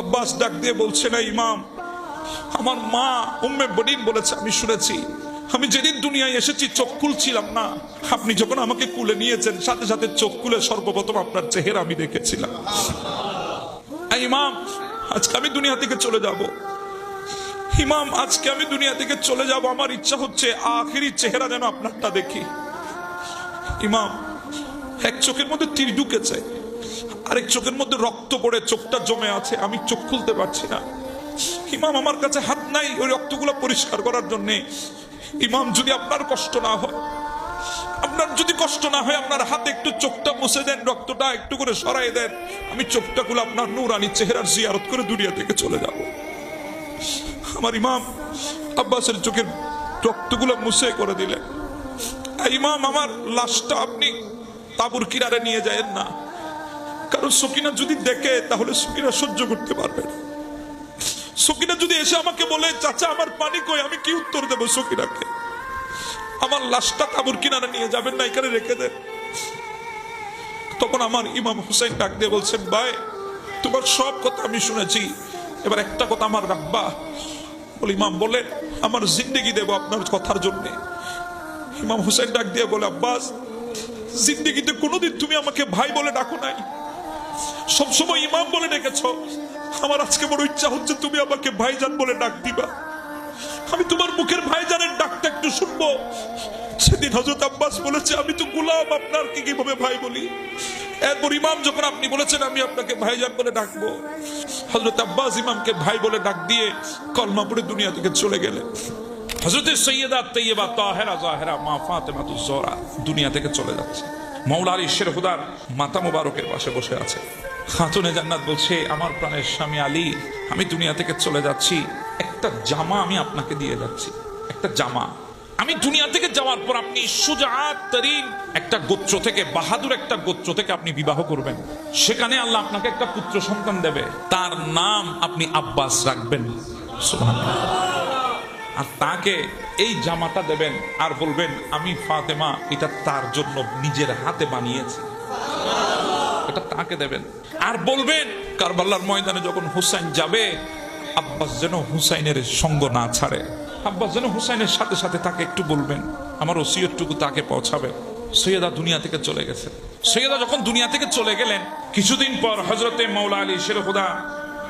আব্বাস ডাক দিয়ে বলছে, না ইমাম, আমার মা উম্মে বদিন বলেছে, আমি শুনেছি, আমি যেদিন দুনিয়ায় এসেছি চোখ খুলছিলাম না, আপনি যখন আমাকে কুলে নিয়েছেন সাথে সাথে চোখ খুলে সর্বপ্রথম আপনার চেহারা আমি দেখেছিলাম। ইমাম, আজকে আমি দুনিয়া থেকে চলে যাব। ইমাম, আজকে আমি দুনিয়া থেকে চলে যাব, আমার ইচ্ছা হচ্ছে আখিরি চেহারা যেন আপনারটা দেখি। ইমাম, এক চোখের মধ্যে তীর ঢুকেছে, আরেক চোখের মধ্যে রক্ত পড়ে চোখটা জমে আছে, আমি চোখ খুলতে পারছি না। ইমাম, আমার কাছে হাত নাই ওই রক্তগুলো পরিষ্কার করার জন্য। ইমাম, যদি আপনার কষ্ট না হয়, আপনার যদি কষ্ট না হয়, আপনার হাতে একটু চোখটা মুছে দেন, রক্তটা একটু করে সরাই দেন, আমি চোখটা খুলে আপনার নূরানি চেহারার জিয়ারত করে দুনিয়া থেকে চলে যাব। আমার ইমাম আব্বাসের চোখের রক্তগুলো মুছে করে দিলেন। ইমাম, আমার লাশটা আপনি তাবুর কিনারে নিয়ে যায়েন না, কারণ সকিনা যদি দেখে তাহলে সকিনা সহ্য করতে পারবে না। সকিনা যদি এসে আমাকে বলে, চাচা আমার পানি কই, আমি কি উত্তর দেবো সকিনাকে? আমার লাশটা তাবুর কিনারে নিয়ে যাবেন না, এখানে রেখে দেন। তখন আমার ইমাম হুসাইন ডাক দিয়ে বলছেন, ভাই তোমার সব কথা আমি শুনেছি, এবার একটা কথা আমার রাখবা। বলে, ইমাম বলেন। আমার জিন্দেগি দেব আপনার কথার জন্য। ইমাম হুসাইন ডাক দিয়ে বলে, আব্বাস, জিন্দেগিতে কোনোদিন তুমি আমাকে ভাই বলে ডাকো নাই, সবসময় ইমাম বলে ডেকেছ। আমার আজকে বড় ইচ্ছা হচ্ছে তুমি আমাকে ভাইজান বলে ডাক দিবা, আমি তোমার মুখের ভাইজানের ডাকটা একটু শুনবো। সেদিন হযরত আব্বাস বলেছে, আমি তো গোলাম, আপনার কি কিভাবে ভাই বলি? এরপর ইমাম যখন আপনি বলেছেন আমি আপনাকে ভাইজান বলে ডাকবো, হযরত আব্বাস ইমামকে ভাই বলে ডাক দিয়ে কলমা পড়ে দুনিয়া থেকে চলে গেলেন। হযরত সৈয়দা তৈয়বা তাহেরা জাহেরা মা ফাতেমাতুজ জোহরা দুনিয়া থেকে চলে যাচ্ছে। মাওলা আলী শের হুদার মাথা মোবারকের পাশে বসে আছে। খাতুনে জান্নাত বলছে, আমার প্রাণের স্বামী আলী, আমি দুনিয়া থেকে চলে যাচ্ছি, একটা জামা আমি আপনাকে দিয়ে যাচ্ছি, একটা জামা। আমি দুনিয়া থেকে যাওয়ার পর আপনি সুজাআত তরিন একটা গোত্র থেকে, বাহাদুর একটা গোত্র থেকে আপনি বিবাহ করবেন। সেখানে আল্লাহ আপনাকে একটা পুত্র সন্তান দেবে, তার নাম আপনি আব্বাস রাখবেন। সুবহানাল্লাহ। আর তাকে এই জামাটা দেবেন আর বলবেন, আমি ফাতেমা এটা তার জন্য নিজের হাতে বানিয়েছি, এটা তাকে দেবেন। আর বলবেন, কারবালার ময়দানে যখন হুসাইন যাবে, আব্বাস যেন হুসাইনের সঙ্গ না ছাড়ে, আব্বাস যেন হুসাইনের সাথে সাথে তাকে একটু বলবেন, আমার ওসিয়তটুকু তাকে পৌঁছাবে। সৈয়দা দুনিয়া থেকে চলে গেছে। সৈয়দা যখন দুনিয়া থেকে চলে গেলেন, কিছুদিন পর হযরতে মাওলা আলী শের খুদা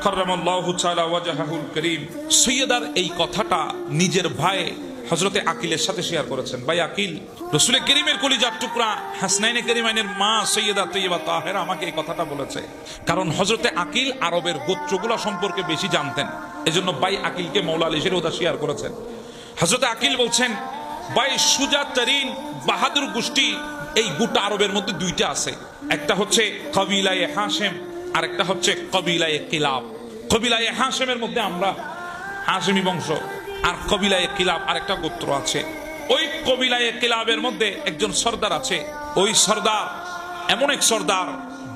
কাররামাল্লাহু তাআলা ওয়াজহাহুল করিম সৈয়দার এই কথাটা নিজের ভাই হযরতে আকিলের সাথে শেয়ার করেছেন। ভাই আকিল, রাসূল করিমের কলিজার টুকরা হাসনাইনে করিমাইনের মা সৈয়দা তৈয়বা তাহেরা আমাকে এই কথাটা বলেছে, কারণ হযরতে আকিল আরবের গোত্রগুলো সম্পর্কে বেশি জানতেন, এজন্য ভাই আকিলকে মাওলা আলী শের খুদা শেয়ার করেছেন। হযরতে আকিল বলছেন, ভাই সুজা তরিন বাহাদুর গোষ্ঠী এই গোটা আরবের মধ্যে দুইটা আছে, একটা হচ্ছে কবিলায়ে হাশেম আর একটা হচ্ছে কবিলায়ে কিলাব। কবিলায়ে হাশেমের মধ্যে আমরা হাশেমি বংশ, আর কবিলায়ে কিলাব আরেকটা গোত্র আছে। ওই কবিলায়ে কিলাবের মধ্যে একজন সর্দার আছে, ওই সর্দার এমন এক সর্দার,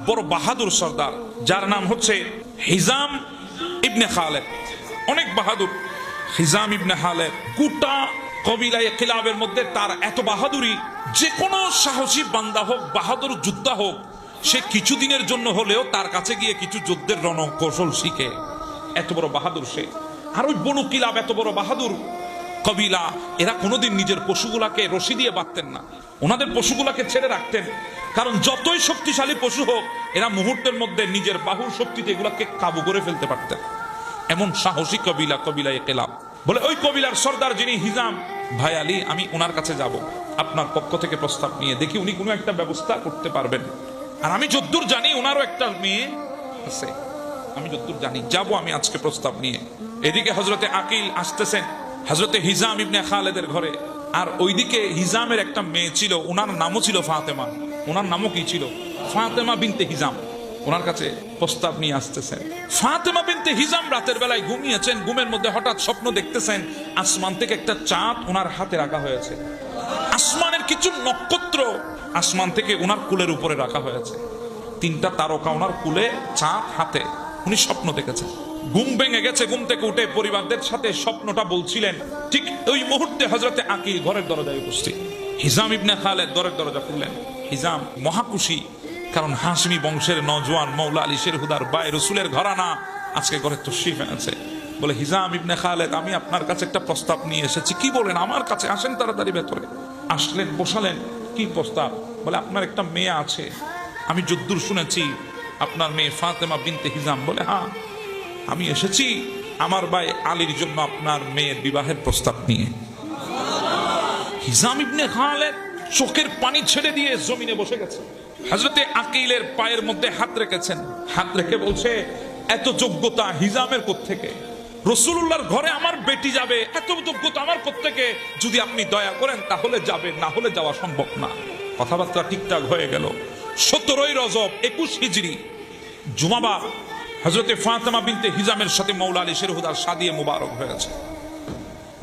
বড় বাহাদুর সর্দার, যার নাম হচ্ছে হিজাম ইবনে খালেদ। অনেক বাহাদুর হিজাম ইবনে খালেদ। গোটা কবিলায়ে কিলাবের মধ্যে তার এত বাহাদুরি, যে কোনো সাহসী বান্দা হোক, বাহাদুর যোদ্ধা হোক, সে কিছুদিনের জন্য হলেও তার কাছে গিয়ে কিছু যুদ্ধের রণকৌশল শিখে, এত বড় বাহাদুর সে। আর ওই বনু কিলাব এত বড় বাহাদুর কবিলা, এরা কোনোদিন নিজের পশুগুলাকে রশি দিয়ে বাঁধতেন না, ওনাদের পশুগুলাকে ছেড়ে রাখতেন, কারণ যতই শক্তিশালী পশু হোক, এরা মুহূর্তের মধ্যে নিজের বাহুর শক্তিতে এগুলাকে কাবু করে ফেলতে পারতেন। এমন সাহসী কবিলা, কবিলায়ে কিলাব। বলে ওই কবিলার সর্দার যিনি হিজাম, ভাই আলী, আমি ওনার কাছে যাব, আপনার পক্ষ থেকে প্রস্তাব নিয়ে দেখি উনি কোনো একটা ব্যবস্থা করতে পারবেন। আর আমি যদ্দূর জানি ওনারও একটা মেয়ে আছে, আমি যদ্দূর জানি, যাব আমি আজকে প্রস্তাব নিয়ে। এদিকে হযরতে আকিল আসতেছেন হযরতে হিজাম ইবনে খালেদের ঘরে, আর ওইদিকে হিজামের একটা মেয়ে ছিল, ওনার নামও ছিল ফাতেমা। ওনার নামও কি ছিল? ফাতেমা বিনতে হিজাম। ওনার কাছে প্রস্তাব নিয়ে আসতেছেন। ফাতেমা বিনতে হিজাম রাতের বেলায় ঘুমিয়েছেন, ঘুমের মধ্যে হঠাৎ স্বপ্ন দেখতেছেন আসমান থেকে একটা চাঁদ ওনার হাতে রাখা হয়েছে, আসমানের কিছু নক্ষত্র আসমান থেকে ওনার কুলের উপরে রাখা হয়েছে, তিনটা তারকা ওনার কুলে, চাঁদ হাতে। উনি স্বপ্ন দেখেছেন, ঘুম ভেঙে গেছে, ঘুম থেকে উঠে পরিবারদের সাথে স্বপ্নটা বলছিলেন। ঠিক ওই মুহূর্তে হযরতে আকিল ঘরের দরজায় উপস্থিত। হিজাম ইবনে খালেদ ঘরের দরজা খুললেন। হিজাম মহাখুশি, কারণ হাশমি বংশের নওজোয়ান মৌলা আলী শেরহুদার বাই রসুলের ঘরানা আজকে ঘরে তশরিফ এনেছে। বলে হিজাম ইবনে খালেদ, আমি আপনার কাছে একটা প্রস্তাব নিয়ে এসেছি। কি বলেন? আমার কাছে আসেন তাড়াতাড়ি ভেতরে। আসলেন, বসালেন। কি প্রস্তাব? বলে আপনার একটা মেয়ে আছে, আমি যদ্দূর শুনেছি আপনার মেয়ে ফাতেমা বিনতে হিজাম। বলে হ্যাঁ, আমি এসেছি আমার ভাই আলীর জন্য আপনার মেয়ের বিবাহের প্রস্তাব নিয়ে। হিজাম ইবনে খালেদ চোখের পানি ছেড়ে দিয়ে জমিনে বসে গেছে। হযরতে আকিলের পায়ের মধ্যে হাত রেখেছেন, হাত রেখে বলছে এত যোগ্যতা হিজামের কোত্থেকে? রাসূলুল্লাহর ঘরে আমার বেটি যাবে, এত যোগ্যতা আমার কোত্থেকে? যদি আপনি দয়া করেন তাহলে যাবে, না হলে যাওয়া সম্ভব না। কথাবার্তা ঠিকঠাক হয়ে গেল। 17 রজব 21 হিজরি জুমাবার হযরতে ফাতেমা বিনতে হিজামের সাথে মৌলা আলী শেরহুদার শাদী মুবারক হয়েছে।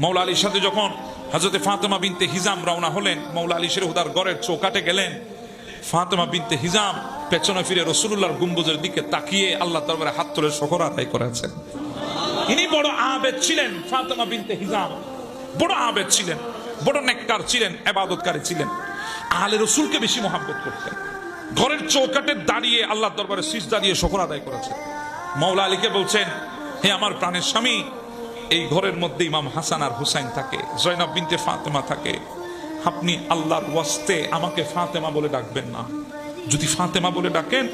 মৌলা আলীর সাথে যখন হযরতে ফাতেমা বিনতে হিজাম রওনা হলেন, মৌলা আলী শেরহুদার ঘরের চৌকাঠে গেলেন। ফাতেমা বিনতে হিজাম পেছনে ফিরে রাসূলুল্লাহর গম্বুজের দিকে তাকিয়ে আল্লাহর দরবারে হাত তুলে শুকর আদায় করেছেন। ইনি বড় আবেদ ছিলেন। ফাতেমা বিনতে হিজাম বড় আবেদ ছিলেন, বড় নেককার ছিলেন, ইবাদতকারী ছিলেন। আহলে রাসূলকে বেশি মহব্বত করতেন। ঘরের চৌকাঠে দাঁড়িয়ে আল্লাহর দরবারে সিজদা দিয়ে শুকর আদায় করেছেন। মৌলা আলীকে বলছেন, হে আমার প্রাণের স্বামী, এই ঘরের মধ্যে ইমাম হাসান আর হুসাইন থাকে, জয়নাব বিনতে ফাতেমা থাকে। আপনি আল্লাহর ওয়াস্তে আমাকে ফাতেমা বলে ডাকবেন না। যদি ফাতেমা বলে ডাকেন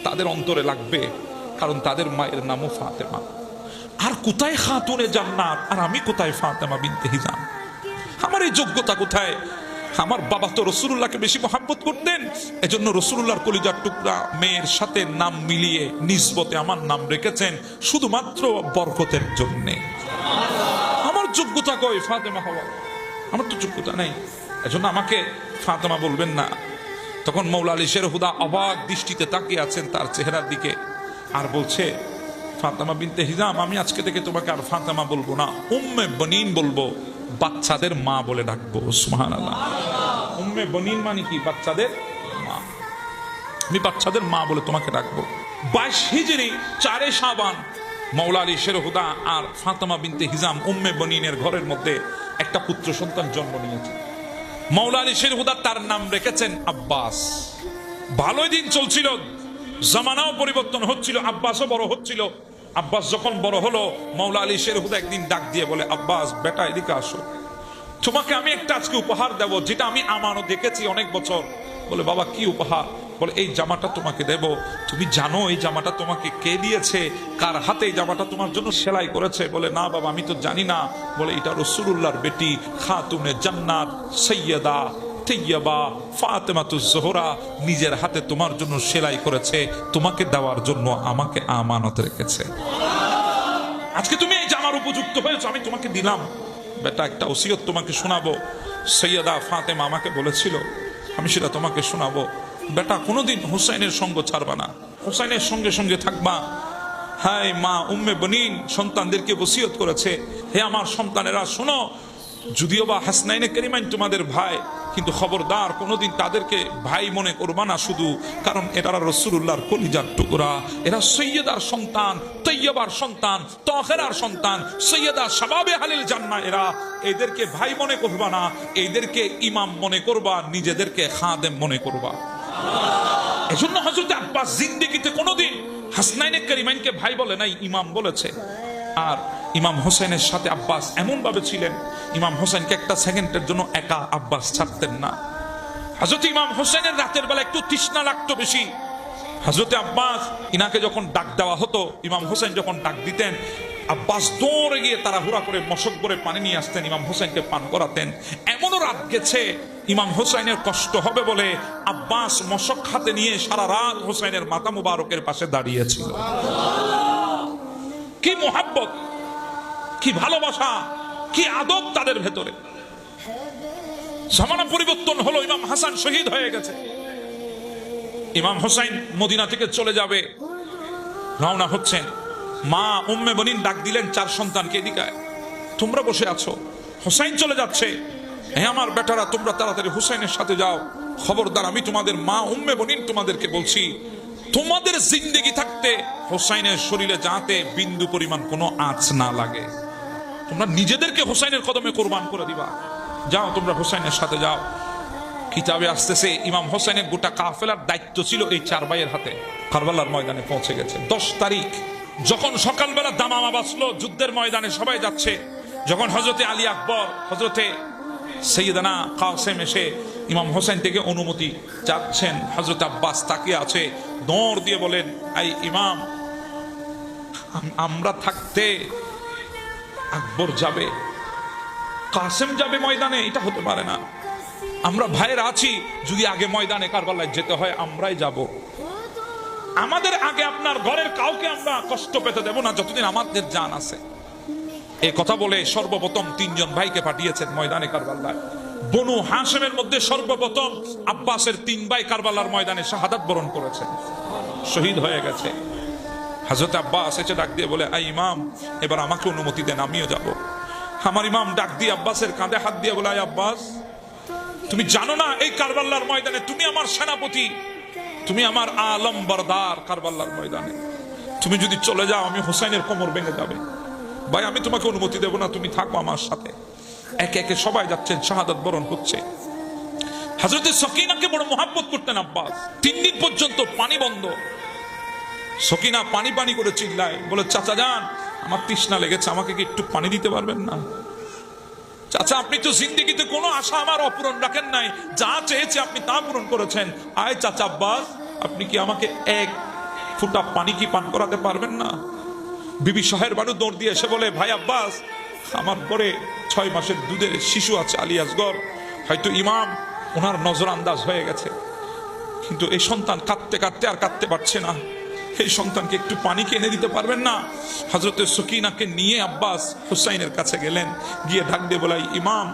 তাদের অন্তরে লাগবে, কারণ তাদের মায়ের নামও ফাতেমা। আর কোথায় খাতুনে জান্নাত, আর আমি কোথায় ফাতেমা বিনতে হিজাম? আমার এই যোগ্যতা কোথায়? আমার বাবা তো রাসূলুল্লাহকে বেশি মহব্বত করতেন, এজন্য রাসূলুল্লাহর কলিজার টুকরা মেয়ের সাথে নাম মিলিয়ে নিসবতে আমার নাম রেখেছেন শুধুমাত্র বরকতের জন্য। আমার যোগ্যতা কই ফাতেমা হওয়া? আমার তো যোগ্যতা নেই, এজন্য আমাকে ফাতেমা বলবেন না। তখন মৌলা আলী শেরহুদা অবাক দৃষ্টিতে তাকিয়ে আছেন তার চেহারার দিকে, আর বলছে, ফাতেমা বিনতে হিজাম, আমি আজকে থেকে তোমাকে আর ফাতেমা বলবো না, উম্মে বনিন বলবো, বাচ্চাদের মা বলে ডাকবো। সুবহানাল্লাহ। উম্মে বনিন মানে কি? বাচ্চাদের মা। আমি বাচ্চাদের মা বলে তোমাকে ডাকবো। 22 হিজরি 4 শাবান মৌলা আলী শেরহুদা আর ফাতেমা বিনতে হিজাম উম্মে বনিনের ঘরের মধ্যে একটা পুত্র সন্তান জন্ম নিয়েছে। মৌলা আলী শেরহুদা তার নাম রেখেছেন আব্বাস। ভালোই দিন চলছিল, জামানাও পরিবর্তন হচ্ছিল, আব্বাসও বড় হচ্ছিল। আব্বাস যখন বড় হলো, মৌলা আলী শেরহুদা একদিন ডাক দিয়ে বলে, আব্বাস বেটা এদিকে আসো, তোমাকে আমি একটা আজকে উপহার দেব, যেটা আমি আমানত দেখেছি অনেক বছর। বলে বাবা কি উপহার? বলে এই জামাটা তোমাকে দেব। তুমি জানো এই জামাটা তোমাকে কে দিয়েছে? কার হাতে এই জামাটা তোমার জন্য সেলাই করেছে? বলে না বাবা, আমি তো জানি না। বলে এটা রাসূলুল্লাহর বেটি খাতুনে জান্নাত সাইয়্যিদা তাইয়্যিবা ফাতেমাতুজ জোহরা নিজের হাতে তোমার জন্য সেলাই করেছে, তোমাকে দেওয়ার জন্য আমাকে আমানত রেখেছে। আজকে তুমি এই জামার উপযুক্ত হয়েছো, আমি তোমাকে দিলাম। বেটা একটা ওসিয়ত তোমাকে শোনাবো, সৈয়দা ফাতেমা আমাকে বলেছিল, আমি সেটা তোমাকে শোনাবো। বেটা কোনোদিন হুসাইনের সঙ্গ ছাড়বা না, হুসাইনের সঙ্গে সঙ্গে থাকবা। হাই মা উম্মে বনিন সন্তানদেরকে ওসিয়ত করেছে, হে আমার সন্তানেরা শোনো, যদিও বা হাসনাইনে কারিমাইন তোমাদের ভাই, কিন্তু খবরদার কোনোদিন তাদেরকে ভাই মনে করবা না শুধু, কারণ এরা রাসূলুল্লাহর কলিজার টুকরা, এরা সৈয়দার সন্তান, তৈয়বার সন্তান, তাহেরার সন্তান, সৈয়দা শাবাবে আহলিল জান্নাহ। এরা এদেরকে ভাই মনে করবা না, এদেরকে ইমাম মনে করবা, নিজেদেরকে খাদেম মনে করবা। এজন্য হযরত আব্বাস জিন্দেগিতে কোনোদিন হাসনাইনে কারিমাইনকে ভাই বলে নাই, ইমাম বলেছে। আর ইমাম হোসেনের সাথে আব্বাস এমন ভাবে ছিলেন, ইমাম হোসেনকে একটা সেকেন্ডের জন্য একা আব্বাস ছাড়তেন না। হযরত ইমাম হোসেনের রাতের বেলা একটু তৃষ্ণা লাগতো বেশি। হযরত আব্বাস ইনাকে যখন ডাক দেওয়া হতো, ইমাম হোসেন যখন ডাক দিতেন, আব্বাস দৌড়ে গিয়ে তাড়াহুড়া করে মশক করে পানি নিয়ে আসতেন, ইমাম হোসেনকে পান করাতেন। এমনও রাত গেছে ইমাম হোসেনের কষ্ট হবে বলে আব্বাস মশক হাতে নিয়ে সারা রাত হোসেনের মাথা মুবারকের পাশে দাঁড়িয়েছিল। কি মোহাব্বত, কি ভালোবাসা, কি আদব তাদের ভেতরে। জামানা পরিবর্তন হলো, ইমাম হাসান শহীদ হয়ে গেছে। ইমাম হোসেন মদিনা থেকে চলে যাবে, রওনা হচ্ছেন। মা উম্মে বনিন ডাক দিলেন 4 সন্তানকে, এদিকে তোমরা বসে আছো, হোসেন চলে যাচ্ছে। হে আমার বেটারা, তোমরা তাড়াতাড়ি হোসেনের সাথে যাও। খবরদার, আমি তোমাদের মা উম্মে বনিন তোমাদেরকে বলছি, তোমাদের জিন্দেগি থাকতে হোসাইনের শরীরে যাতে বিন্দু পরিমাণ কোনো আঁচ না লাগে, তোমরা নিজেদেরকে হোসাইনের কদমে কোরবান করে দিবা। যাও তোমরা হোসাইনের সাথে যাও। কিতাবে আসতেছে ইমাম হোসেনের গোটা কাফেলার দায়িত্ব ছিল এই 4 ভাইয়ের হাতে। কারবালার ময়দানে পৌঁছে গেছে 10 তারিখ, যখন সকালবেলা দামামা বাজলো, যুদ্ধের ময়দানে সবাই যাচ্ছে, যখন হযরতে আলী আকবর, হযরতে সৈয়দনা কাসেম এসে ইমাম হোসেন থেকে অনুমতি চাচ্ছেন, হযরত আব্বাস তাকিয়ে আছে, দৌড় দিয়ে বলেন, আই ইমাম, আমরা থাকতে আকবর যাবে, কাসেম যাবে ময়দানে? এটা হতে পারে না। আমরা ভাইয়েরা আছি, যদি আগে ময়দানে কারবালায় যেতে হয় আমরাই যাব। আমাদের আগে আপনার ঘরের কাউকে আমরা কষ্ট পেতে দেব না যতদিন আমাদের জান আছে। এই কথা বলে সর্বপ্রথম 3 জন ভাইকে পাঠিয়েছেন ময়দানে কারবালায়। বনু হাশেমের মধ্যে সর্বপ্রথম আব্বাসের 3 ভাই কারবালার ময়দানে শাহাদাত বরণ করেছেন, শহীদ হয়ে গেছে। হযরত আব্বাস এসে ডাক দিয়ে বলে, আই ইমাম, এবার আমাকে অনুমতি দেন, আমিও যাব। আমার ইমাম ডাক দিয়ে আব্বাসের কাঁধে হাত দিয়ে বলে, আই আব্বাস, তুমি জানো না এই কারবালার ময়দানে তুমি আমার সেনাপতি, তুমি আমার আলম বরদার। কারবালার ময়দানে তুমি যদি চলে যাও আমি হোসেনের কোমর ভেঙে যাবে। ভাই আমি তোমাকে অনুমতি দেব না, তুমি থাকো আমার সাথে। একে একে সবাই যাচ্ছেন, শাহাদাত বরণ হচ্ছে। হযরতে সকিনাকে বড় মোহাব্বত করতেন আব্বাস। 3 দিন পর্যন্ত পানি বন্ধ। সকিনা পানি পানি করে চিল্লায়, বলে, চাচা যান, আমার তৃষ্ণা লেগেছে, আমাকে কি একটু পানি দিতে পারবেন না? চাচা, আপনি তো জিন্দেগিতে কোনো আশা আমার অপূরণ রাখেন নাই, যা চেয়েছে আপনি তা পূরণ করেছেন। আয় চাচা আব্বাস, আপনি কি আমাকে 1 ফোঁটা পানি কি পান করাতে পারবেন না? বিবি শাহের বানু দৌড় দিয়ে এসে বলে, ভাই আব্বাস, আমার পরে 6 মাসের দুধের শিশু আছে আলী আসগর, হয়তো ইমাম ওনার নজর আন্দাজ হয়ে গেছে, কিন্তু এই সন্তান কাঁদতে কাঁদতে আর কাঁদতে পারছে না, এই সন্তানকে একটু পানি এনে দিতে পারবেন না? হযরতে সকিনাকে নিয়ে আব্বাস হুসাইনের কাছে গেলেন, গিয়ে ডাক দিয়ে বলাই, ইমাম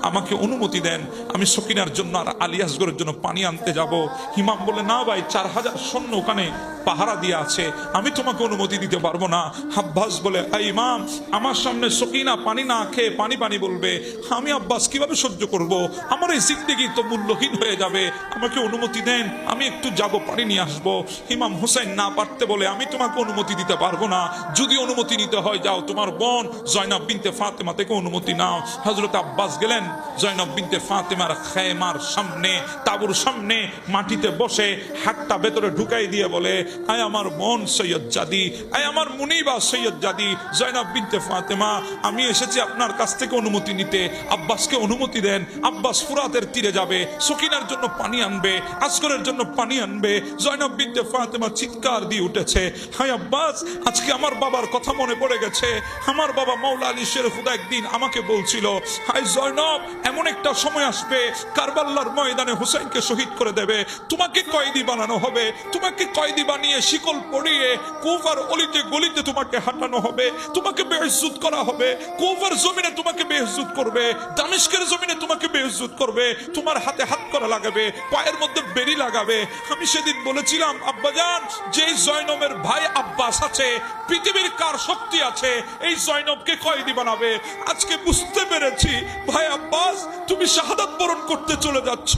আমাকে অনুমতি দেন, আমি সকিনার জন্য আর আলী আসগরের জন্য পানি আনতে যাব। ইমাম বলে, না ভাই, 4000 সৈন্য ওখানে পাহারা দিয়ে আছে, আমি তোমাকে অনুমতি দিতে পারবো না। আব্বাস বলে, আই ইমাম, আমার সামনে সকিনা পানি না খেয়ে পানি পানি বলবে, আমি আব্বাস কিভাবে সহ্য করব? আমার এই জিন্দেগি তো মূল্যহীন হয়ে যাবে, আমাকে অনুমতি দেন, আমি একটু যাব, পানি নিয়ে আসবো। ইমাম হুসাইন না পারতে বলে, আমি তোমাকে অনুমতি দিতে পারবো না, যদি অনুমতি নিতে হয় যাও তোমার বোন জয়নাব বিনতে ফাতেমা থেকে অনুমতি নাও। হযরত আব্বাস গেলেন জয়নাব বিনতে ফাতেমার খেমার সামনে, তাঁবুর সামনে মাটিতে বসে হাতটা ভেতরে ঢুকাই দিয়ে বলে, আয় আমার বোন সৈয়দ জাদি, আয় আমার মুনিবা সৈয়দ জাদি জয়নাব বিনতে ফাতেমা, আমি এসেছি আপনার কাছ থেকে অনুমতি নিতে, আব্বাসকে অনুমতি দেন। আব্বাস ফুরাতের তীরে যাবে, সকিনার জন্য পানি আনবে, আসগরের জন্য পানি আনবে। জয়নাব বিনতে ফাতেমা চিৎকার দিয়ে উঠেছে, হায় আব্বাস, আজকে আমার বাবার কথা মনে পড়ে গেছে। আমার বাবা মাওলা আলী শের খুদা একদিন আমাকে বলছিল, হায় জয়নব, এমন একটা সময় আসবে কারবালার ময়দানে হুসাইনকে শহীদ করে দেবে, তোমাকে কয়েদি বানানো হবে, তোমাকে কয়েদি বানিয়ে শিকল পরিয়ে কুফার অলিতে গলিতে তোমাকে হাঁটানো হবে, তোমাকে বেইজ্জত করা হবে, কুফার জমিনে তোমাকে বেইজ্জত করবে, দামেস্কের জমিনে তোমাকে বেইজ্জত করবে, তোমার হাতে হাত করা লাগাবে, পায়ের মধ্যে বেড়ি লাগাবে। আমি সেদিন বলেছিলাম, আব্বাজান, যে জয়নবের ভাই আব্বাস আছে, পৃথিবীর কার শক্তি আছে এই জয়নবকে কয়েদি বানাবে? আজকে বুঝতে পেরেছি, ভাই আব্বাস, তুমি শাহাদাত বরণ করতে চলে যাচ্ছ,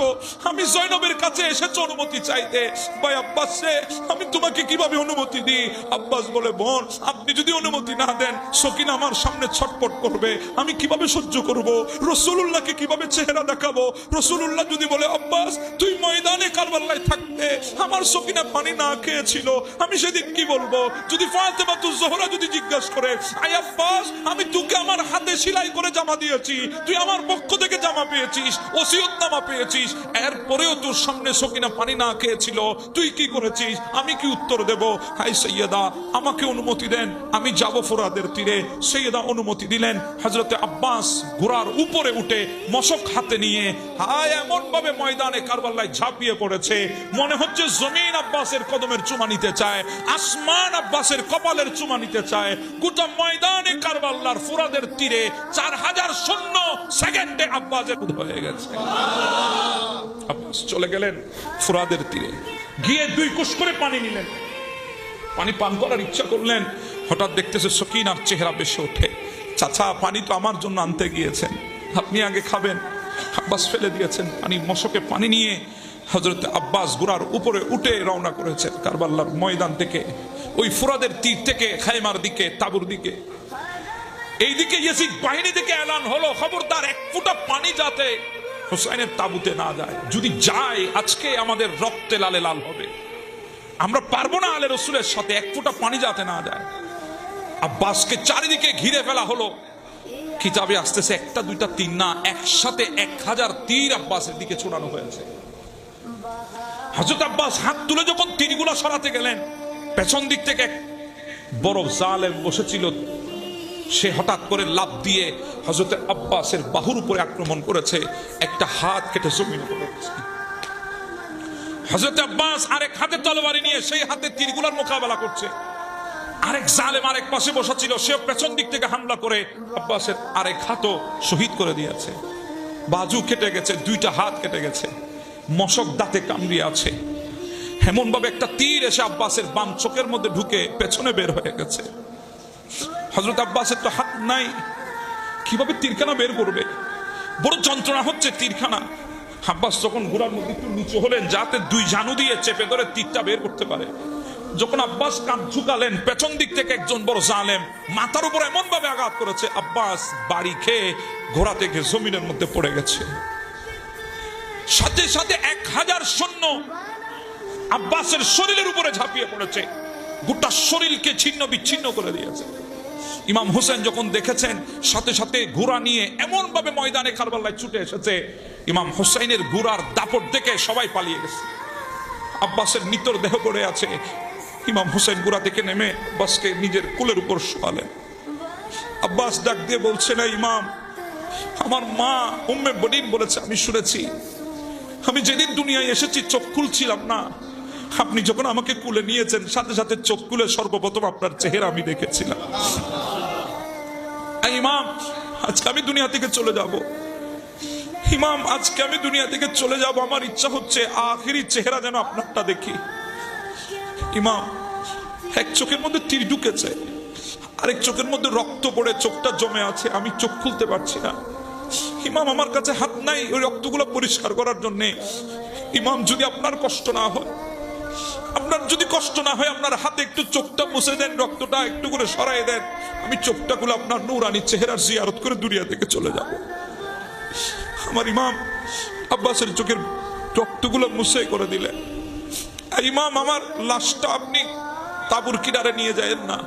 আমি জয়নবের কাছে এসেছি অনুমতি চাইতে। ভাই আব্বাস রে, আমি তোমাকে কিভাবে অনুমতি দিই? আব্বাস বলে, বোন, আপনি যদি অনুমতি না দেন, সকিনা আমার সামনে ছটপট করবে, আমি কিভাবে সহ্য করব? রাসূলুল্লাহকে কিভাবে চেহারা দেখাবো? রাসূলুল্লাহ যদি বলে, আব্বাস তুই ময়দানে কারবালায় থাকতে, আমার সকিনা পানি না খেয়েছিল, আমি সেদিন কি বলবো? যদি ফাতেমাতুজ জোহরা যদি জিজ্ঞাসা করে, আয় আব্বাস, আমি তোকে আমার হাতে সেলাই করে জামা দিয়েছি, তুই আমার পক্ষ থেকে জামা পেয়েছিস, ওসিয়তনামা পেয়েছিস, এরপরেও তোর সামনে সকিনা পানি না খেয়েছিল, তুই কি করেছিস? আমি কি উত্তর দেব? হাই সৈয়দা, আমাকে অনুমতি দেন, আমি যাব ফুরাতের তীরে। সৈয়দা অনুমতি দিলেন। হযরতে আব্বাস ঘোড়ার উপরে উঠে মশক হাতে নিয়ে হায় এমন ভাবে ময়দানে কারবালায় ঝাঁপিয়ে পড়েছে, মনে হচ্ছে জমিন আব্বাসের কদমের চুমা নিতে চায়, আসমান আব্বাসের কপালের চুমা নিতে চায়। গোটা ময়দানে কারবালার ফুরাতের তীরে 4000 সৈন্য সেকেন্ডে আব্বাসের হয়ে গেছে। আব্বাস চলে গেলেন ফুরাতের তীরে, গিয়ে 2 কুশ করে পানি নিলেন, পানি পান করার ইচ্ছা করলেন। হঠাৎ দেখতেছে সকিনার চেহারা বেশি ওঠে। চাচা, পানি তো আমার জন্য আনতে গিয়েছেন, আপনি আগে খাবেন। আব্বাস ফেলে দিয়েছেন পানি, মশকে পানি নিয়ে হযরত আব্বাস ঘোড়ার উপরে উঠে রওনা করেছেন কারবালার ময়দান থেকে, ওই ফুরাদের তীর থেকে খায়মার দিকে, তাবুর দিকে। এইদিকে ইয়াজিদ বাহিনী থেকে এলান হলো, খবরদার 1 ফোঁটা পানি যাতে হুসাইনের তাবুতে না যায়। যদি যায় আজকে আমাদের রক্তে লালে লাল হবে। আমরা পারবো না আলে রসুলের সাথে এক ফোঁটা পানি যাতে না যায়। আব্বাসকে চারিদিকে ঘিরে ফেলা হলো। কিতাবে আসতেছে একটা দুইটা তিন না, একসাথে 1000 তীর আব্বাসের দিকে ছোড়ানো হয়েছে। হযরত আব্বাস হাত তুলে যখন তীরগুলো সরাতে গেলেন, পেছন দিক থেকে এক বড় জালেম বসেছিল, সে হঠাৎ করে লাফ দিয়ে হযরত আব্বাসের বাহুর উপরে আক্রমণ করেছে, একটা হাত কেটে জমিনে পড়েছে। হযরত আব্বাস আরেক হাতে তরবারি নিয়ে সেই হাতে তীরগুলোর মোকাবেলা করছে। আরেক জালেম আরেক পাশে বসা ছিল, সে পেছন দিক থেকে হামলা করে আব্বাসের আরেক হাতও শহীদ করে দিয়েছে। বাজু কেটে গেছে, দুইটা হাত কেটে গেছে, মশক দাঁতে কামড়িয়ে আছে। এমন ভাবে একটা তীর এসে আব্বাসের বাম চোখের মধ্যে ঢুকে পেছনে বের হয়ে গেছে। হযরত আব্বাসের তো হাত নাই, কিভাবে তীরখানা বের করবে? বড় যন্ত্রণা হচ্ছে তীরখানা। আব্বাস যখন ঘোড়ার মধ্যে একটু নিচু হলেন যাতে দুই জানু দিয়ে চেপে ধরে তীরটা বের করতে পারে, যখন আব্বাস কাঁধ ঝুঁকালেন, পেছন দিক থেকে একজন বড় জালেম মাথার উপর এমন ভাবে আঘাত করেছে, আব্বাস বাড়ি খেয়ে ঘোড়া থেকে জমিনের মধ্যে পড়ে গেছে। সাথে সাথে 1000 সৈন্য আব্বাসের শরীরের উপরে ঝাঁপিয়ে পড়েছে, গোটা শরীরকে ছিন্ন বিচ্ছিন্ন করে দিয়েছে। ইমাম হোসেন যখন দেখেছেন, সাথে সাথে ঘোড়া নিয়ে এমন ভাবে ময়দানে কারবালায় ছুটে এসেছে, ইমাম হোসেনের ঘোড়ার দাপট দেখে সবাই পালিয়ে গেছে। আব্বাসের নিতর দেহ পড়ে আছে। ইমাম হোসেন ঘোড়া থেকে নেমে আব্বাসকে নিজের কোলের উপর শোয়ালেন। আব্বাস ডাক দিয়ে বলছে, না ইমাম, আমার মা উম্মে বনিন বলেছে, আমি শুনেছি, আমি যেদিন দুনিয়ায় এসেছি চোখ খুলছিলাম না, আপনি যখন আমাকে কুলে নিয়েছেন সাথে সাথে চোখ খুলে সর্বপ্রথম আপনার চেহারা আমি দেখেছিলাম। ইমাম, আজকে আমি দুনিয়া থেকে চলে যাব। ইমাম, আজকে আমি দুনিয়া থেকে চলে যাব, আমার ইচ্ছা হচ্ছে আখিরি চেহারা যেন আপনারটা দেখি। ইমাম, এক চোখের মধ্যে তীর ঢুকেছে, আরেক চোখের মধ্যে রক্ত পড়ে চোখটা জমে আছে, আমি চোখ খুলতে পারছি না। ইমাম, আমার কাছে হাত নাই ওই রক্তগুলো পরিষ্কার করার জন্য। ইমাম, যদি আপনার কষ্ট না হয়, আপনার যদি কষ্ট না হয়, আপনার হাতে একটু চোখটা মুছে দেন, রক্তটা একটু করে সরাই দেন, আমি চোখটা খুলে আপনার নূরানি চেহারার জিয়ারত করে দুনিয়া থেকে চলে যাব। আমার ইমাম আব্বাসের চোখের রক্তগুলো মুছে করে দিলেন। ইমাম, আমার লাশটা আপনি তাবুর কিনারে নিয়ে যায়েন না,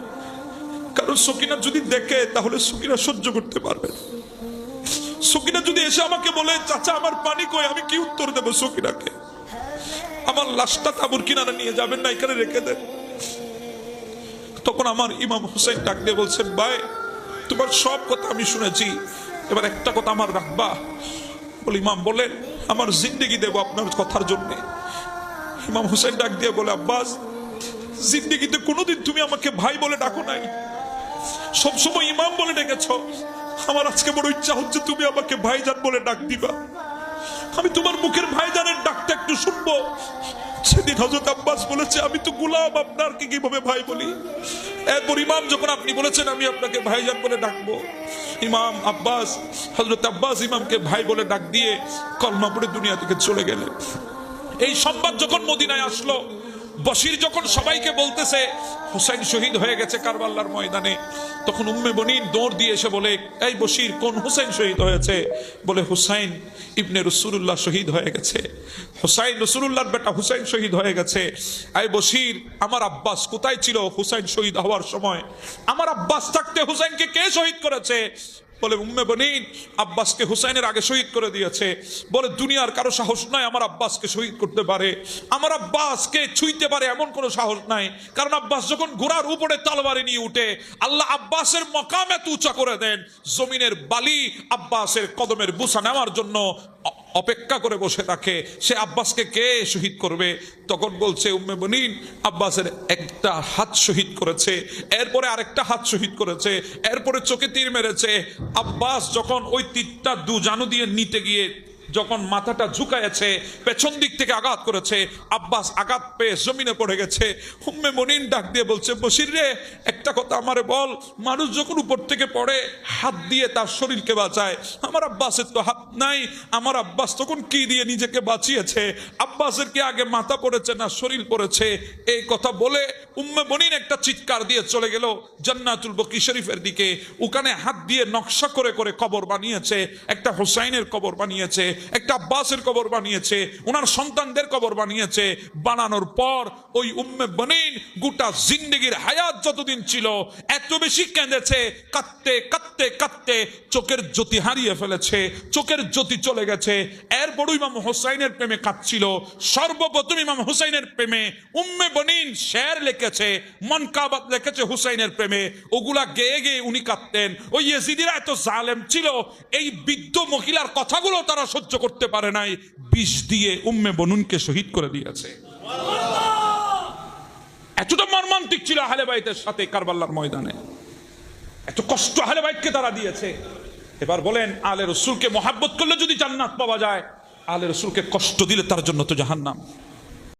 কারণ সকিনা যদি দেখে তাহলে সকিনা সহ্য করতে পারবে। সকিনা যদি এসে আমাকে বলে, চাচা আমার পানি কই, আমি কি উত্তর দেব সকিনাকে? আমার লাশটা তাবুর কিনারে নিয়ে যাবেন না, এখানে রেখে দেন। তখন আমার ইমাম হুসাইন ডাক দিয়ে বলছেন, ভাই তোমার সব কথা আমি শুনেছি, এবার একটা কথা আমার রাখবা। বলে, ইমাম বলেন। আমার জিন্দেগি দেব আপনার কথার জন্য। ইমাম হুসাইন ডাক দিয়ে বলে, আব্বাস, জিন্দেগিতে কোনোদিন তুমি আমাকে ভাই বলে ডাকো নাই, সবসময় ইমাম বলে ডেকেছ। আমার আজকে বড় ইচ্ছা হচ্ছে তুমি আমাকে ভাইজান বলে ডাক দিবা, আমি তোমার মুখের ভাইজানের ডাকটা একটু শুনবো। সেদিন হযরত আব্বাস বলেছে, আমি তো গোলাম, আপনার কি কিভাবে ভাই বলি? এরপর ইমাম যখন আপনি বলেছেন আমি আপনাকে ভাইজান বলে ডাকবো, ইমাম আব্বাস, হযরত আব্বাস ইমামকে ভাই বলে ডাক দিয়ে কলমা পড়ে দুনিয়া থেকে চলে গেলেন। এই সংবাদ যখন মদিনায় আসলো, বশির যখন সবাইকে বলতেছে হুসাইন শহীদ হয়ে গেছে কারবালার ময়দানে, তখন উম্মে বনিন দৌড় দিয়ে এসে বলে, এই বশির, কোন হুসাইন শহীদ হয়েছে? বলে, হুসাইন ইবনে রাসূলুল্লাহ শহীদ হয়ে গেছে, হুসাইন রাসূলুল্লাহর বেটা হুসাইন শহীদ হয়ে গেছে। এই বশির, আমার আব্বাস কোথায় ছিল হুসাইন শহীদ হওয়ার সময়? আমার আব্বাস থাকতে হুসাইনকে কে শহীদ করেছে? বলে, উম্মে বনিন আব্বাসকে হুসাইনের আগে শহীদ করে দিয়েছে। বলে, দুনিয়ার কারো সাহস নাই আমার আব্বাসকে শহীদ করতে পারে, আমার আব্বাসকে ছুঁইতে পারে এমন কোনো সাহস নাই। কারণ আব্বাস যখন ঘোড়ার উপরে তরবারি নিয়ে উঠে, আল্লাহ আব্বাসের মকাম এত উঁচা করে দেন, জমিনের বালি আব্বাসের কদমের বুসা নেওয়ার জন্য অপেক্ষা করে বসে থাকে। সে আব্বাসকে কে শহীদ করবে? তখন বলছে উম্মে বনিন, আব্বাসের একটা হাত শহীদ করেছে, এরপরে আরেকটা হাত শহীদ করেছে, এরপরে চোখে তীর মেরেছে। আব্বাস যখন ওই তীরটা দু জানু দিয়ে নিতে গিয়ে যখন মাথাটা ঝুঁকায়েছে, পেছন দিক থেকে আঘাত করেছে। আব্বাস আঘাত পেয়ে জমিনে পড়ে গেছে। উম্মে মনিন ডাক দিয়ে বলছে, বশির রে, একটা কথা আমারে বল, মানুষ যখন উপর থেকে পড়ে হাত দিয়ে তার শরীরকে বাঁচায়, আমার আব্বাসের তো হাত নাই, আমার আব্বাস তখন কি দিয়ে নিজেকে বাঁচিয়েছে? আব্বাসের কি আগে মাথা পড়েছে না শরীর পড়েছে? এই কথা বলে উম্মে মনিন একটা চিৎকার দিয়ে চলে গেল জান্নাতুল বকি শরীফের দিকে। ওখানে হাত দিয়ে নকশা করে করে কবর বানিয়েছে, একটা হোসাইনের কবর বানিয়েছে, একটা আব্বাসের কবর বানিয়েছে, ওনার সন্তানদের কবর বানিয়েছে। বানানোর পর ওই উম্মে মনিন গোটা জিন্দেগির হায়াত যতদিন ছিল এত বেশি কেঁদেছে, কাঁদতে কাঁদতে কাঁদতে চোখের জ্যোতি হারিয়ে ফেলেছে, চোখের জ্যোতি চলে গেছে। এরপর ইমাম হোসাইনের প্রেমে কাঁদছিল। সর্বপ্রথম ইমাম হোসাইনের প্রেমে উম্মে বনিন শের লিখেছে, মনকাবাত লিখেছে হুসাইনের প্রেমে। ওগুলা গেয়ে গেয়ে উনি কাঁদতেন। ওই ইয়েজিদিরা এত জালেম ছিল, এই বৃদ্ধ মহিলার কথাগুলো তারা সহ্য করতে পারে নাই, বিষ দিয়ে উম্মে বনুনকে শহীদ করে দিয়েছে। এতটা মর্মান্তিক ছিল আহলে বাইতের সাথে কারবালার ময়দানে, এত কষ্ট আহলে বাইতকে তারা দিয়েছে। এবার বলেন, আহলে রসুলকে মহাব্বত করলে যদি জান্নাত পাওয়া যায়, আহলে রসুলকে কষ্ট দিলে তার জন্য তো জাহান্নাম।